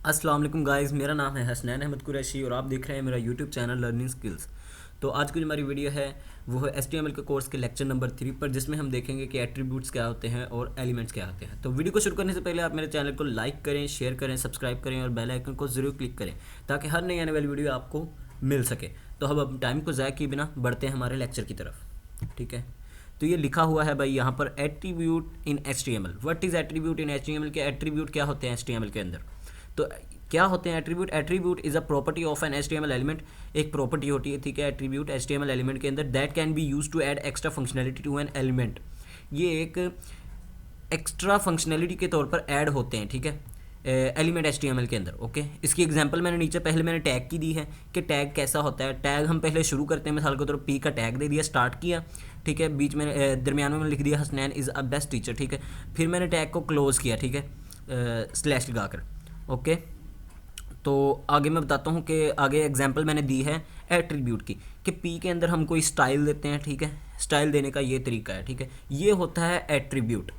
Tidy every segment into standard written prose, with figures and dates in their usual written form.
अस्सलाम वालेकुम गाइस, मेरा नाम है हसनैन अहमद कुरैशी और आप देख रहे हैं मेरा यूट्यूब चैनल लर्निंग स्किल्स। तो आज की जो हमारी वीडियो है वो है HTML के कोर्स के लेक्चर नंबर 3 पर, जिसमें हम देखेंगे कि एट्रीब्यूट्स क्या होते हैं और एलिमेंट्स क्या होते हैं। तो वीडियो को शुरू करने से पहले आप मेरे चैनल को लाइक करें, शेयर करें, सब्सक्राइब करें और बेल आइकन को ज़रूर क्लिक करें ताकि हर नई आने वाली वीडियो आपको मिल सके। तो हम अब टाइम को ज़ाया किए बिना बढ़ते हैं हमारे लेक्चर की तरफ। ठीक है, तो ये लिखा हुआ है भाई यहाँ पर attribute in HTML। What is attribute in HTML के एट्रीब्यूट क्या होते हैं HTML के अंदर। तो क्या होते हैं attribute. Attribute is a property of an HTML element. एक प्रॉपर्टी होती है, ठीक है, एट्रीब्यूट HTML एलिमेंट के अंदर, that can be use to add extra functionality to an element. ये एक एक्स्ट्रा फंक्शनैलिटी के तौर पर ऐड होते हैं, ठीक है, एलिमेंट HTML के अंदर। ओके, इसकी एग्जांपल मैंने नीचे पहले मैंने टैग की दी है कि टैग कैसा होता है। टैग हम पहले शुरू करते हैं, मिसाल के तौर पर P का टैग दे दिया, स्टार्ट किया, ठीक है, बीच में दरमियान में लिख दिया Hasnain is a best teacher, ठीक है। फिर मैंने टैग को क्लोज किया, ठीक है, स्लैश लगाकर। ओके, तो आगे मैं बताता हूँ कि आगे एग्जांपल मैंने दी है एट्रीब्यूट की कि P के अंदर हम कोई स्टाइल देते हैं, ठीक है। स्टाइल देने का ये तरीका है, ठीक है, ये होता है एट्रीब्यूट,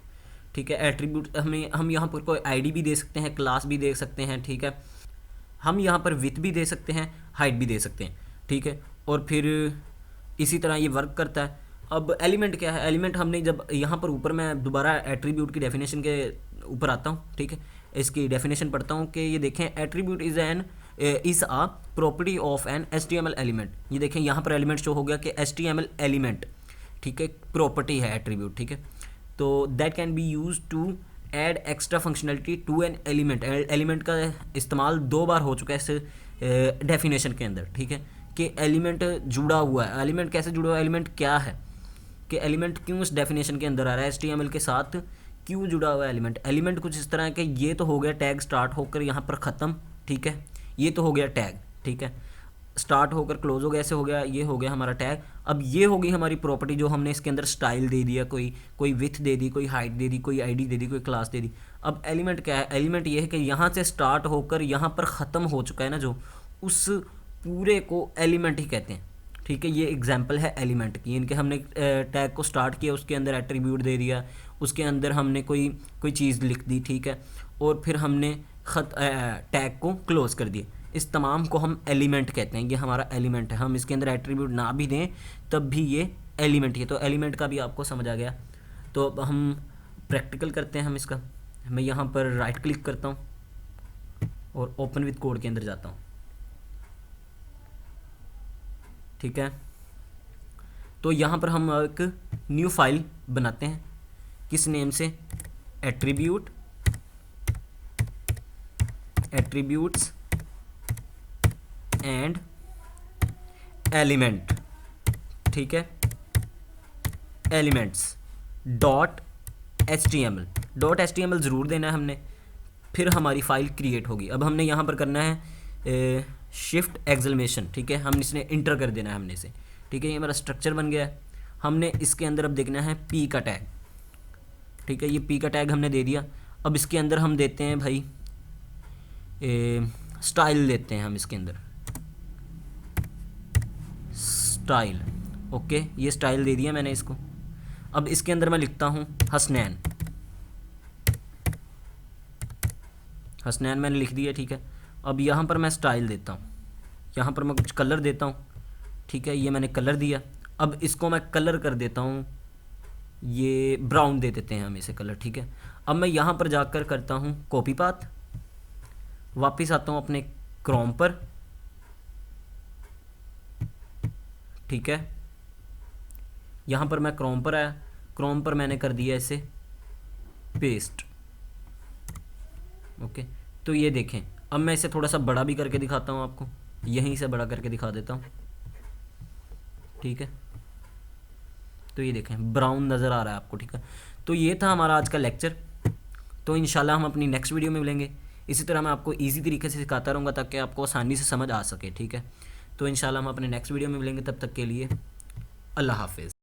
ठीक है। एट्रीब्यूट हम यहाँ पर कोई आईडी भी दे सकते हैं, क्लास भी दे सकते हैं, ठीक है। हम यहाँ पर विथ भी दे सकते हैं, हाइट भी दे सकते हैं, ठीक है। और फिर इसी तरह ये वर्क करता है। अब एलिमेंट क्या है। एलिमेंट हमने जब यहाँ पर ऊपर मैं दोबारा एट्रीब्यूट की डेफिनेशन के ऊपर आता हूँ, ठीक है, इसकी डेफिनेशन पढ़ता हूँ कि ये देखें attribute is a property of an HTML element. ये देखें यहाँ पर एलिमेंट शो हो गया कि HTML एलिमेंट, ठीक है, प्रॉपर्टी है एट्रीब्यूट, ठीक है। तो that can be use to add extra functionality to an element. Element का इस्तेमाल 2 बार हो चुका है इस डेफिनेशन के अंदर, ठीक है, कि एलिमेंट जुड़ा हुआ है। एलिमेंट कैसे जुड़ा हुआ है, एलिमेंट क्या है, कि एलिमेंट क्यों इस डेफिनेशन के अंदर आ रहा है, HTML के साथ क्यों जुड़ा हुआ है एलिमेंट। एलिमेंट कुछ इस तरह है कि ये तो हो गया टैग स्टार्ट होकर यहाँ पर ख़त्म, ठीक है, ये तो हो गया टैग, ठीक है, स्टार्ट होकर क्लोज हो गया, ऐसे हो गया, ये हो गया हमारा टैग। अब ये होगी हमारी प्रॉपर्टी जो हमने इसके अंदर स्टाइल दे दिया, कोई विथ दे दी, कोई हाइट दे दी, कोई आईडी दे दी, कोई क्लास दे दी। अब एलिमेंट क्या है। एलिमेंट ये है कि यहाँ से स्टार्ट होकर यहाँ पर ख़त्म हो चुका है ना, जो उस पूरे को एलिमेंट ही कहते हैं, ठीक है। ये एग्जांपल है एलिमेंट की। इनके हमने टैग को स्टार्ट किया, उसके अंदर एट्रीब्यूट दे दिया, उसके अंदर हमने कोई चीज़ लिख दी, ठीक है, और फिर हमने टैग को क्लोज कर दिया। इस तमाम को हम एलिमेंट कहते हैं। ये हमारा एलिमेंट है। हम इसके अंदर एट्रीब्यूट ना भी दें तब भी ये एलिमेंट ही है। तो एलिमेंट का भी आपको समझ आ गया। तो अब हम प्रैक्टिकल करते हैं। हम इसका मैं यहाँ पर राइट क्लिक करता हूँ और ओपन विद कोड के अंदर जाता हूँ, ठीक है। तो यहाँ पर हम एक न्यू फाइल बनाते हैं, किस नेम से, एट्रीब्यूट्स एंड एलिमेंट, ठीक है, एलिमेंट्स डॉट HTML ज़रूर देना है हमने, फिर हमारी फ़ाइल क्रिएट होगी। अब हमने यहाँ पर करना है शिफ्ट एक्सक्लेमेशन, ठीक है, हम इसने इंटर कर देना है हमने इसे, ठीक है। ये हमारा स्ट्रक्चर बन गया है। हमने इसके अंदर अब देखना है P का टैग, ठीक है, ये P का टैग हमने दे दिया। अब इसके अंदर हम देते हैं भाई स्टाइल देते हैं हम इसके अंदर स्टाइल। ओके, ये स्टाइल दे दिया मैंने इसको। अब इसके अंदर मैं लिखता हूँ हसनैन मैंने लिख दिया, ठीक है। अब यहाँ पर मैं स्टाइल देता हूँ, यहाँ पर मैं कुछ कलर देता हूँ, ठीक है, ये मैंने कलर दिया। अब इसको मैं कलर कर देता हूँ, ये ब्राउन दे देते हैं हम इसे कलर, ठीक है। अब मैं यहाँ पर जाकर करता हूँ कॉपी पाथ, वापस आता हूँ अपने क्रोम पर, ठीक है। यहाँ पर मैं क्रोम पर आया, क्रोम पर मैंने कर दिया इसे पेस्ट। ओके, तो ये देखें। अब मैं इसे थोड़ा सा बड़ा भी करके दिखाता हूँ आपको, यहीं से बड़ा करके दिखा देता हूँ, ठीक है। तो ये देखें ब्राउन नज़र आ रहा है आपको, ठीक है। तो ये था हमारा आज का लेक्चर। तो इंशाल्लाह हम अपनी नेक्स्ट वीडियो में मिलेंगे। इसी तरह मैं आपको इजी तरीके से सिखाता रहूँगा ताकि आपको आसानी से समझ आ सके, ठीक है। तो इंशाल्लाह हम अपने नेक्स्ट वीडियो में मिलेंगे। तब तक के लिए अल्लाह हाफिज़।